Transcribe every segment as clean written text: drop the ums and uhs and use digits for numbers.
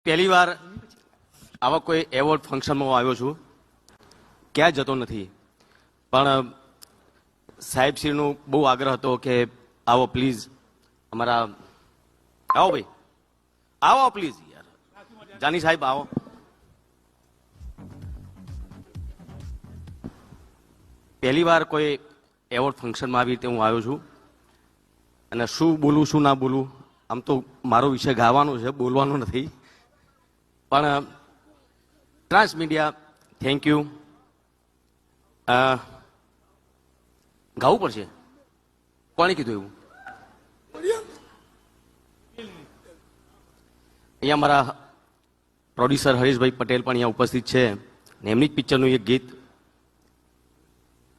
પહેલી વાર આવા કોઈ એવોર્ડ ફંક્શનમાં આવ્યો છું, ક્યાંય જતો નથી, પણ સાહેબશ્રીનો બહુ આગ્રહ હતો કે આવો પ્લીઝ અમારા, આવો ભાઈ, આવો પ્લીઝ યાર, જાની સાહેબ આવો. પહેલી વાર કોઈ એવોર્ડ ફંક્શનમાં આવી રીતે હું આવ્યો છું અને શું બોલું શું ના બોલું, આમ તો મારો વિષય ગાવાનો છે, બોલવાનો નથી, પણ ટ્રાન્સ મીડિયા થેન્ક યુ. ગાવું પડશે? કોણે કીધું એવું? અહીંયા મારા પ્રોડ્યુસર હરીશભાઈ પટેલ પણ અહીંયા ઉપસ્થિત છે ને એમની જ પિક્ચરનું એક ગીત,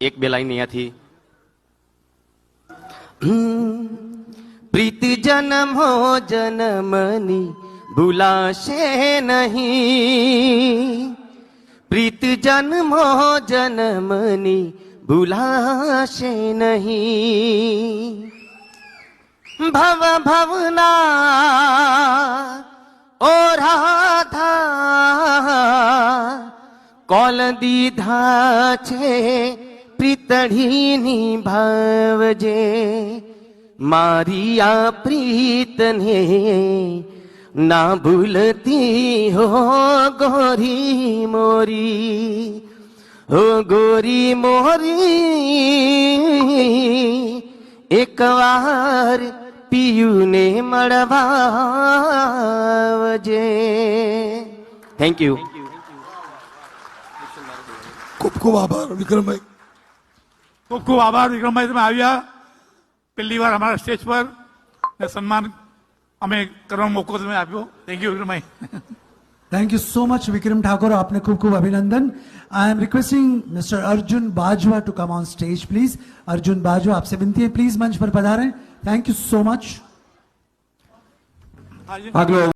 એક બે લાઈન અહીંયાથી. પ્રીત જન્મ હો જન્મની ભૂલાશે નહીં, પ્રીત જન્મ હો જન્મની ભૂલાશે નહીં, ભવ ભવના ઓ રાધા કોલ દીધા છે પ્રીતડીની ભાવજે, મારી આ પ્રીતને ના ભૂલતી હો ગોરી મોરી, હો ગોરી મોરી એક વાર પિયુને મળવાવજે. Thank you. ખૂબ ખૂબ આભાર વિક્રમભાઈ. ખૂબ ખૂબ આભાર વિક્રમભાઈ, તમે આવ્યા પહેલી વાર અમારા સ્ટેજ પર ને સન્માન અમે કરવાનો મોકો તમે આપ્યો. Thank you Vikrambhai. Thank you so much, Vikram Thakur. आपने खूब खूब अभिनंदन. I am requesting Mr. Arjun Bajwa to come on stage, please. Arjun Bajwa, आपसे विनती है, please मंच पर पधारें. Thank you so much.